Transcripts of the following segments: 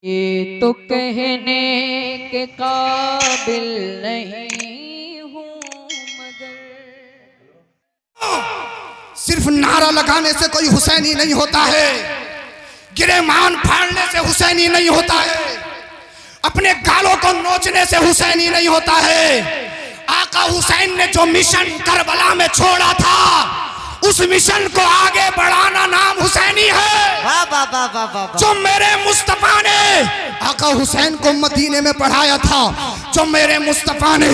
ये तो कहने के काबिल नहीं हूँ मगर सिर्फ नारा लगाने से कोई हुसैनी नहीं होता है, गिरेमान फाड़ने से हुसैनी नहीं होता है, अपने गालों को नोचने से हुसैनी नहीं होता है। आका हुसैन ने जो मिशन करबला में छोड़ा था, उस मिशन को आगे बढ़ाना नाम हुसैनी है। वाह वाह वाह वाह वाह। जो मेरे मुस्तफा ने आका हुसैन को मदीने में पढ़ाया था, जो मेरे मुस्तफा ने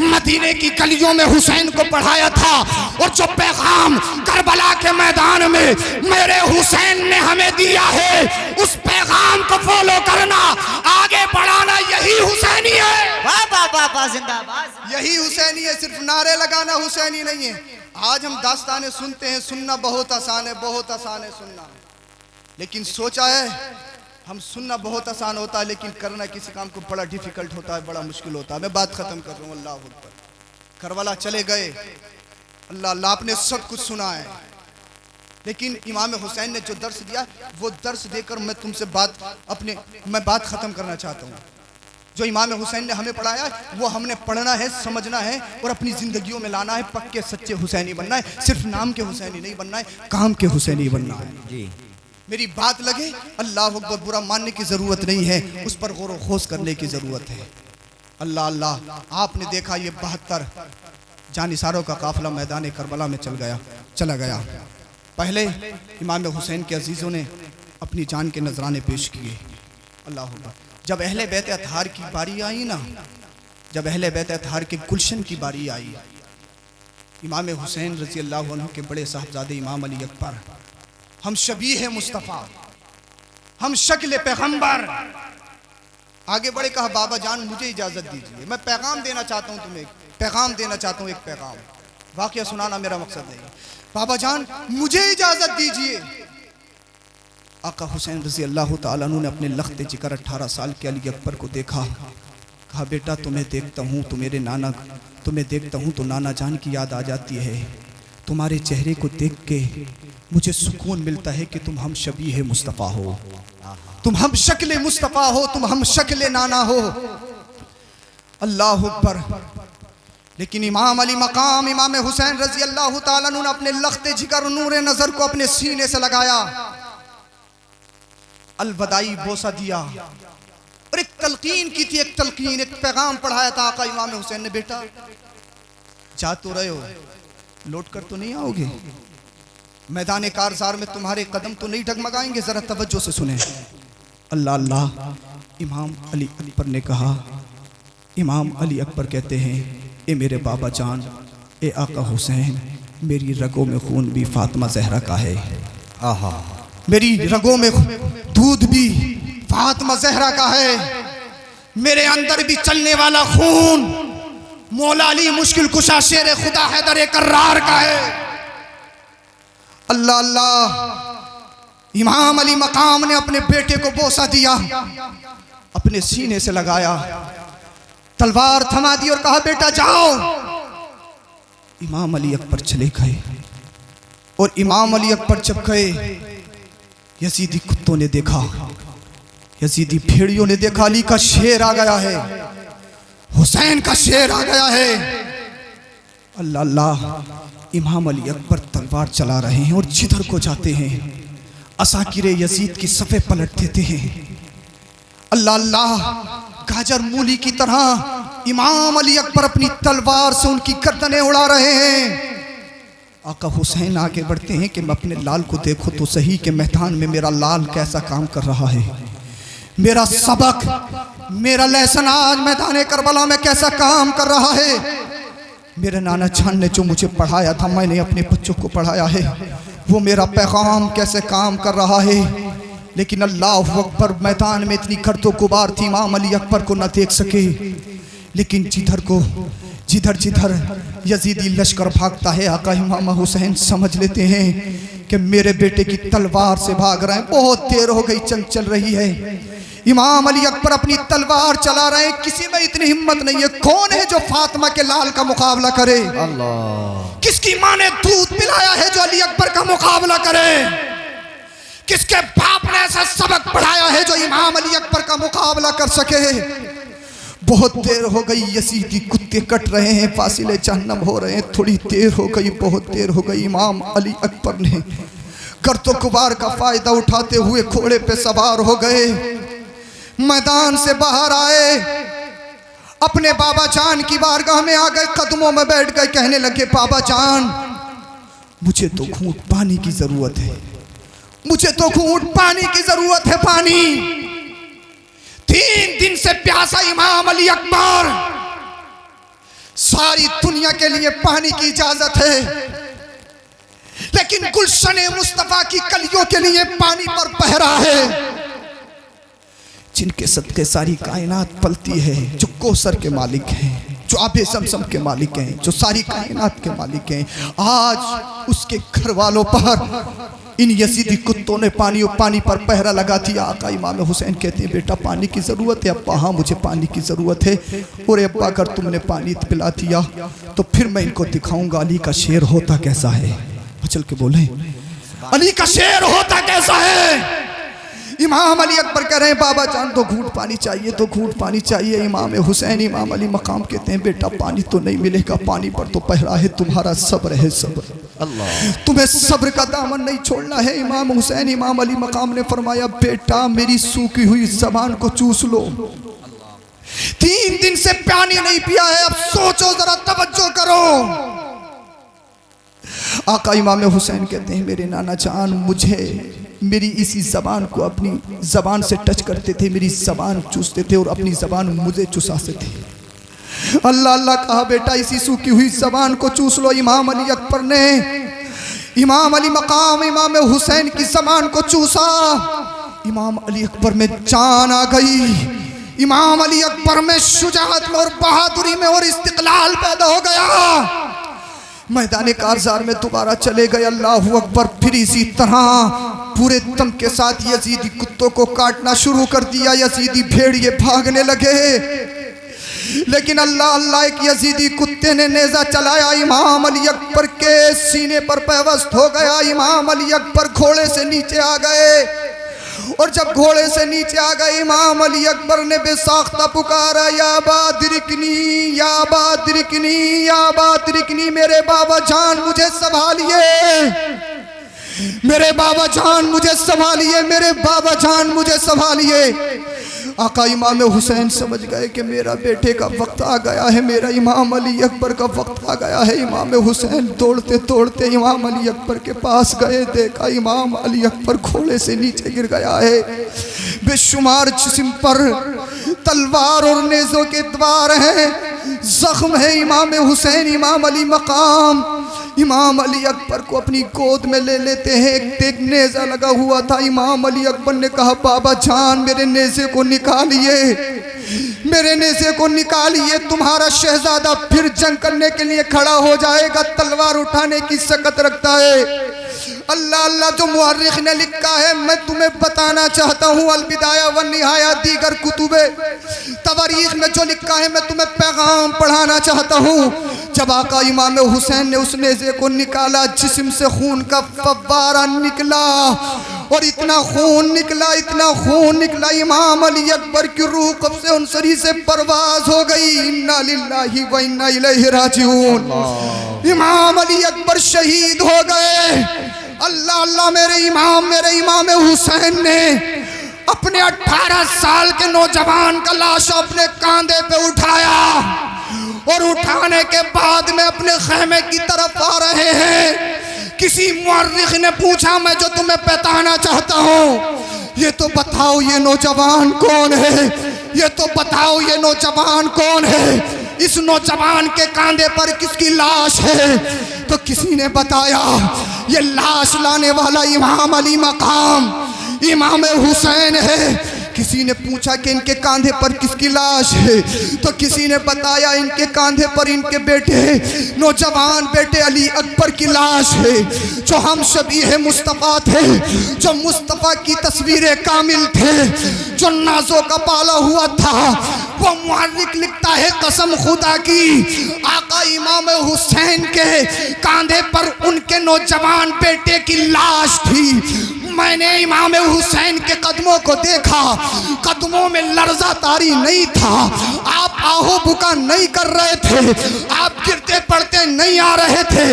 मदीने की गलियों में हुसैन को पढ़ाया था, और जो पैगाम करबला के मैदान में मेरे हुसैन ने हमें दिया है, उस पैगाम को फॉलो करना, आगे बढ़ाना, यही हुसैनी है। वाह वाह वाह वाह, जिंदाबाद। यही हुसैनी है, सिर्फ नारे लगाना हुसैनी नहीं है। आज हम दास्तानें सुनते हैं, सुनना बहुत आसान है, बहुत आसान है सुनना, लेकिन सोचा है हम सुनना बहुत आसान होता है, लेकिन करना किसी काम को बड़ा डिफिकल्ट होता है, बड़ा मुश्किल होता है। मैं बात खत्म कर रहा हूँ। अल्लाह अकबर। करबला चले गए, अल्लाह अल्लाह, आपने सब कुछ सुना है, लेकिन इमाम हुसैन ने जो दर्स दिया, वो दर्स देकर मैं बात खत्म करना चाहता हूँ। जो इमाम हुसैन ने हमें पढ़ाया, वो हमने पढ़ना है, समझना है और अपनी जिंदगियों में लाना है। पक्के सच्चे हुसैनी बनना है, सिर्फ नाम के हुसैनी नहीं बनना है, काम के हुसैनी बनना है। जी, मेरी बात लगे, अल्लाह अकबर, बुरा मानने की जरूरत नहीं है, उस पर गौर खोज करने की जरूरत है। अल्लाह अल्लाह, आपने देखा ये 72 जानिसारों का काफिला मैदान करबला में चला गया। पहले इमाम हुसैन के अजीज़ों ने अपनी जान के नजराने पेश किए। अल्लाह अकबर। जब अहले बैत अतहार की बारी आई ना, जब अहले बैत अतहार के गुलशन की बारी आई, इमाम हुसैन रजी अल्लाह अन्हु के बड़े साहबजादे इमाम अली अकबर, हम शबीह मुस्तफ़ा, हम शक्ल पैगंबर, आगे बढ़े, कहा बाबा जान मुझे इजाज़त दीजिए, मैं पैगाम देना चाहता हूँ तुम्हें, पैगाम देना चाहता हूँ, एक पैगाम, वाक़या सुनाना मेरा मकसद नहीं। बाबा जान मुझे इजाज़त दीजिए। आका हुसैन रज़ी अल्लाह ताला अन्हु ने अपने लख्ते जिगर 18 साल के अली अकबर को देखा, कहा बेटा तुम्हें देखता हूँ तुम्हें देखता हूँ तो नाना जान की याद आ जाती है। तुम्हारे चेहरे को देख के मुझे सुकून मिलता है कि तुम हम शबीह मुस्तफ़ा हो, तुम हम शक्ल मुस्तफ़ा हो, तुम हम शक्ल नाना हो। अल्लाह अकबर। लेकिन इमाम अली मकाम इमाम हुसैन रज़ी अल्लाह ताला अन्हु ने अपने लख्ते जिगर नूर नज़र को अपने सीने से लगाया, अलवदाई बोसा दिया और एक तलकीन की थी, एक तलकीन, एक पैगाम पढ़ाया था आका इमाम हुसैन ने, बेटा जा तो रहे हो, लौट कर तो नहीं आओगे, मैदान कारज़ार में तुम्हारे कदम तो नहीं डगमगाएंगे, जरा तवज्जो से सुने। अल्लाह अल्लाह। इमाम अली अकबर ने कहा, इमाम अली अकबर कहते हैं, ए मेरे बाबा जान, ए आका हुसैन, मेरी रगों में खून भी फातिमा ज़हरा का है। आहा, मेरी रगों में दूध भी फातिमा ज़हरा का है, मेरे अंदर भी चलने वाला खून मौला अली मुश्किल कुशा शेर खुदा हैदर कर्रार का है। अल्लाह अल्लाह। इमाम अली मकाम ने अपने बेटे को बोसा दिया, अपने सीने से लगाया, तलवार थमा दी और कहा बेटा जाओ। इमाम अली अकबर चले गए, और इमाम अली अकबर जब गए, यजीदी कुत्तों ने देखा, यजीदी भेड़ियों ने देखा, अली का शेर आ गया है, हुसैन का शेर आ गया है। अल्लाह अल्लाह। इमाम अली अकबर तलवार चला रहे हैं और जिधर को जाते हैं असाकिरे यजीद की सफ़े पलट देते हैं। अल्लाह अल्लाह। गाजर मूली की तरह इमाम अली अकबर अपनी तलवार से उनकी गर्दनें उड़ा रहे हैं। आका हुसैन आगे बढ़ते हैं कि मैं अपने लाल को देखो तो सही कि मैदान में मेरा लाल कैसा काम कर रहा है, मेरा सबक, मेरा लेसन आज मैदान करबला में कैसा काम कर रहा है। मेरे नाना जान ने जो मुझे पढ़ाया था, मैंने अपने बच्चों को पढ़ाया है, वो मेरा पैगाम कैसे काम कर रहा है। लेकिन अल्लाह अकबर, मैदान में इतनी गर्दो गुबार थी, इमाम अली अकबर को न देख सके, लेकिन जिधर जिधर यजीदी लश्कर भागता है, आका इमाम हुसैन समझ लेते हैं कि मेरे बेटे की तलवार से भाग रहे हैं, बहुत देर हो गई चल रही है। इमाम अली अकबर अपनी तलवार चला रहे हैं, किसी में इतनी हिम्मत नहीं है। कौन है जो फातिमा के लाल का मुकाबला करे? अल्लाह। किसकी माँ ने दूध पिलाया है जो अली अकबर का मुकाबला करे? किसके बाप ने ऐसा सबक पढ़ाया है जो इमाम अली अकबर का मुकाबला कर सके? बहुत देर हो गई, यजीदी कुत्ते कट रहे हैं, फासिले जहन्नम हो रहे हैं, थोड़ी देर हो गई, बहुत देर हो गई। इमाम अली अकबर ने गर्दो गुबार का फायदा उठाते हुए घोड़े पे सवार हो गए, मैदान से बाहर आए, अपने बाबा जान की बारगाह में आ गए, कदमों में बैठ गए, कहने लगे बाबा जान मुझे तो घूंट पानी की जरूरत है, मुझे तो घूंट पानी की जरूरत है, पानी। 3 दिन से प्यासा इमाम अली अकबर, सारी दुनिया के लिए पानी की इजाजत है, लेकिन गुलशन मुस्तफा की कलियों के लिए पानी पर पहरा है, जिनके सदके सारी कायनात पलती है, जो कौसर के मालिक हैं, जो आबे समसम के मालिक हैं, जो सारी कायनात के मालिक हैं। आज उसके घर वालों पर इन यजीदी कुत्तों ने पानी पर पहरा लगा दिया। आका इमाम हुसैन कहते हैं बेटा पानी की ज़रूरत है। अब्बा हाँ मुझे पानी की ज़रूरत है। और अब्बा अगर तुमने पानी पिला दिया तो फिर मैं इनको दिखाऊंगा अली का शेर होता कैसा है। चल के बोले अली का शेर होता कैसा है। इमाम अली अकबर कह रहे हैं बाबा जान तो घूंट पानी चाहिए, तो घूंट पानी चाहिए। इमाम हुसैन इमाम अली मकाम कहते हैं बेटा पानी तो नहीं मिलेगा, पानी पर तो पहरा है, तुम्हारा सब्र है, सब्र अल्लाह, तुम्हें सब्र का दामन नहीं छोड़ना है। इमाम हुसैन इमाम अली मकाम ने फरमाया बेटा मेरी सूखी हुई जबान को चूस लो, 3 दिन से पानी नहीं पिया है, अब सोचो जरा, तवज्जो करो। आका इमाम हुसैन कहते हैं मेरे नाना जान मुझे मेरी इसी ज़बान को अपनी ज़बान से टच करते थे, मेरी ज़बान चूसते थे और अपनी ज़बान मुझे चुसाते थे। अल्लाह अल्लाह कहा बेटा इसी सूखी हुई ज़बान को चूस लो। इमाम अली अकबर ने इमाम अली मकाम इमाम हुसैन की ज़बान को चूसा। इमाम अली अकबर में जान आ गई, इमाम अली अकबर में शुजाअत में और बहादुरी में और इस्तिक़लाल पैदा हो गया। मैदान कारज़ार में दोबारा चले गए। अल्लाहु अकबर। फिर इसी तरह पूरे दम के साथ यजीदी कुत्तों को काटना शुरू कर दिया। यजीदी भेड़िए भागने लगे, लेकिन अल्लाह अल्लाह एक यजीदी कुत्ते ने नेज़ा चलाया, इमाम अली अकबर के सीने पर पैवस्त हो गया। इमाम अली अकबर घोड़े से नीचे आ गए और जब घोड़े से नीचे आ गए इमाम अली अकबर ने बेसाख्ता पुकारा या बादरिकनी या बादरिकनी या बादरिकनी, मेरे बाबा जान मुझे संभालिए, मेरे बाबा जान मुझे संभालिए, मेरे बाबा जान मुझे संभालिए। आका इमाम हुसैन समझ गए कि मेरा बेटे का वक्त आ गया है, मेरा इमाम अली अकबर का वक्त आ गया है। इमाम हुसैन दौड़ते दौड़ते इमाम अली अकबर के पास गए, देखा इमाम अली अकबर घोड़े से नीचे गिर गया है, बेशुमार जिस्म पर तलवार और नेज़ों के द्वार हैं, जख्म है। इमाम हुसैन इमाम अली मकाम इमाम अली अकबर को अपनी गोद में ले लेते हैं। एक नेज़ा लगा हुआ था। इमाम अली अकबर ने कहा बाबा जान मेरे नेज़े को निकालिए, मेरे नेज़े को निकालिए, तुम्हारा शहजादा फिर जंग करने के लिए खड़ा हो जाएगा, तलवार उठाने की सकत रखता है। अल्लाह अल्लाह जो मुअर्रिख ने लिखा है मैं तुम्हें बताना चाहता हूँ। अलबिदाया व निहाया दीगर कुतुबे तवारीख में जो लिखा है मैं तुम्हें पैगाम पढ़ाना चाहता हूँ। जब आका इमाम हुसैन ने उस नेज़े को निकाला, जिस्म से खून का फव्वारा निकला और इतना खून निकला, इतना खून निकला, इमाम अली अकबर की रूह कब्ज़े अनसरी से परवाज हो गई। इन्ना लिल्लाहि व इन्ना इलैहि राजिऊन। इमाम अली अकबर शहीद हो गए। अल्लाह अल्लाह मेरे इमाम हुसैन ने अपने 18 साल के नौजवान का लाश अपने कांधे पे उठाया और उठाने के बाद में अपने खेमे की तरफ आ रहे हैं। किसी मुअर्रिख ने पूछा मैं जो तुम्हें बताना चाहता हूँ ये तो बताओ ये नौजवान कौन है, ये तो बताओ ये नौजवान कौन है, इस नौजवान के कांधे पर किसकी लाश है। तो किसी ने बताया ये लाश लाने वाला इमाम अली मकाम इमाम हुसैन है। किसी ने पूछा कि इनके कांधे पर किसकी लाश है, तो किसी ने बताया इनके कांधे पर इनके बेटे नौजवान बेटे अली अकबर की लाश है, जो हम शबीह मुस्तफ़ा थे, जो मुस्तफ़ा की तस्वीरें कामिल थे, जो नाजों का पाला हुआ था। वो मुअर्रिख लिखता है कसम खुदा की आका इमाम हुसैन के कांधे पर उनके नौजवान बेटे की लाश थी। मैंने इमाम हुसैन के कदमों को देखा, कदमों में लर्जा तारी नहीं था, आप आहो बुका नहीं कर रहे थे, आप गिरते पड़ते नहीं आ रहे थे।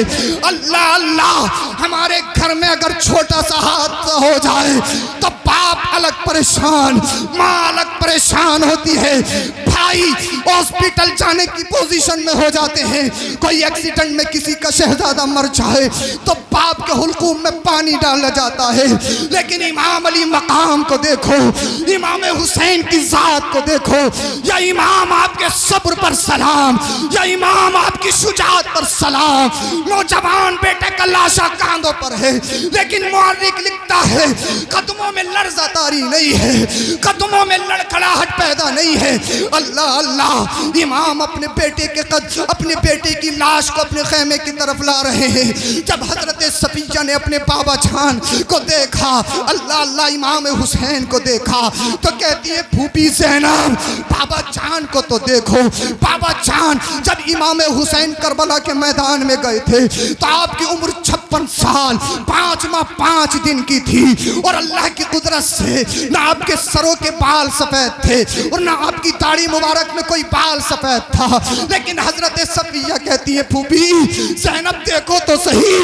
अल्लाह अल्लाह, हमारे घर में अगर छोटा सा हादसा हो जाए तो बाप अलग परेशान, माँ अलग परेशान होती है, भाई हॉस्पिटल जाने की पोजीशन में हो जाते हैं। कोई एक्सीडेंट में किसी का शहजादा मर जाए तो बाप के हुलकूम में पानी डाला जाता है। लेकिन इमाम अली मकाम को देखो, इमाम हुसैन की जात को देखो, या इमाम आपके सब्र पर सलाम, या इमाम आपकी शुजाअत पर सलाम। नौजवान बेटे का लाशा कांधों पर है, लेकिन मुअर्रिख लिखता है कदमों में लर्जा तारी नहीं है, कदमों में लड़खड़ाहट पैदा नहीं है। अल्लाह अल्लाह, इमाम अपने बेटे के अपने बेटे की लाश को अपने खेमे की तरफ ला रहे हैं। जब हजरत सफिया ने अपने बाबा जान को देखा, अल्लाह अल्लाह, इमाम हुसैन को देखा तो कहती है फूफी ज़ैनब, बाबा जान को तो देखो। बाबा जान जब इमाम हुसैन करबला के मैदान में गए थे तो आपकी उम्र 56 साल 5 माह 5 दिन की थी, और अल्लाह की कुदरत से ना आपके सरों के बाल सफेद थे और ना आपकी दाढ़ी मुबारक में कोई बाल सफेद था। लेकिन हजरत सफिया कहती है फूफी ज़ैनब देखो तो सही,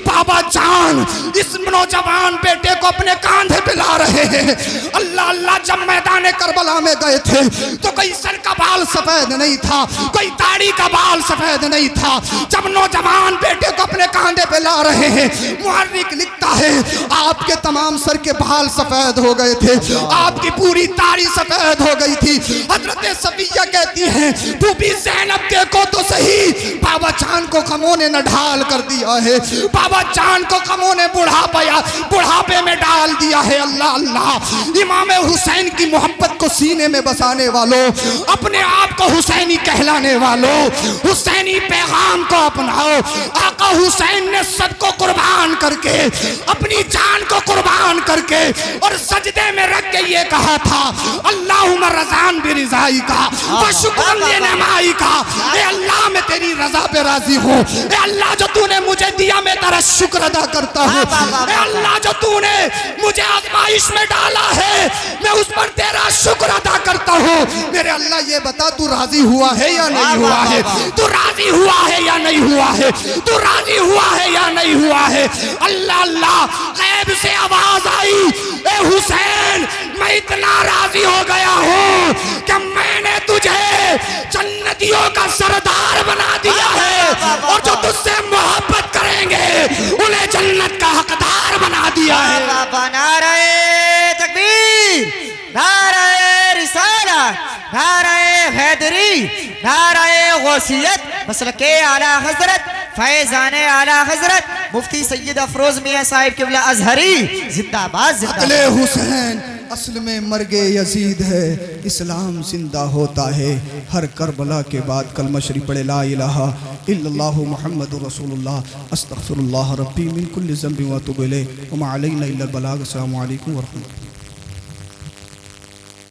बाबा जान इस नौजवान बेटे को अपने कांधे पे ला रहे हैं। अल्लाह अल्लाह, जब मैदान करबला में गए थे तो कोई सर का बाल सफेद नहीं था, कोई दाढ़ी का बाल सफेद नहीं था। जब नौजवान बेटे को अपने कांधे पे ला रहे हैं, मुअर्रिख लिखता है आपके तमाम सर के बाल सफेद हो गए थे, आपकी पूरी दाढ़ी सफेद हो गई थी। हजरत सफिया कहती है फूफी ज़ैनब देखो तो सही, बाबा जान को गमों ने न ढाल कर दिया है, बाबा जान को गमों ने बुढ़ापे में डाल दिया है। अल्लाह अल्लाह, इमाम हुसैन की मोहब्बत को सीने में बसाने वालों, अपने आप को हुसैनी कहलाने वालों, हुसैनी पैगाम को अपनाओ। आका हुसैन ने सबको कुर्बान करके, अपनी जान को कुर्बान करके और सजदे में रख के ये कहा था अल्लाहुम्मा रज़ान बिरिज़ाई का व शुक्रन लिनमाई का, ए अल्लाह मैं तेरी रजा पे राजी हूँ, ए अल्लाह जो तूने मुझे दिया मैं तेरा शुक्र अदा करता हूँ, ए अल्लाह जो तूने मुझे आजमाइश में डाला है मैं उस पर तेरा शुक्र अदा करता हूँ। मेरे अल्लाह ये बता तू राजी हुआ है या नहीं हुआ है, तू राजी हुआ है या नहीं हुआ है, तू राजी हुआ है या नहीं हुआ है। अल्लाह अल्लाह, गैब से आवाज आई ए हुसैन मैं इतना राजी हो गया हूँ कि मैंने तुझे जन्नतियों का सरदार बना दिया है, और जो तुझसे मोहब्बत करेंगे उन्हें जन्नत का हकदार बना दिया है। नारे तकबीर, नारे रिसालत, नारे हैदरी, नारे गौसियत, मसलके आला हजरत फैजाने आला हजरत मुफ्ती सैयद अफरोज मियां साहिब किबला अजहरी जिंदाबाद जिंदाबाद। अदले हुसैन असल में मर्गे यजीद है, इस्लाम जिंदा होता है। हर करबला के बाद कलमा शरीफ पढ़े ला इलाहा इल्लल्लाहु मुहम्मदुर रसूलुल्लाह अस्तगफिरुल्लाह रब्बी मिन कुल्ली ज़ंबि व अतूबु इलैहि व मा अलैना इल्लल बलाग। अस्सलामु अलैकुम व रहमतुल्लाह।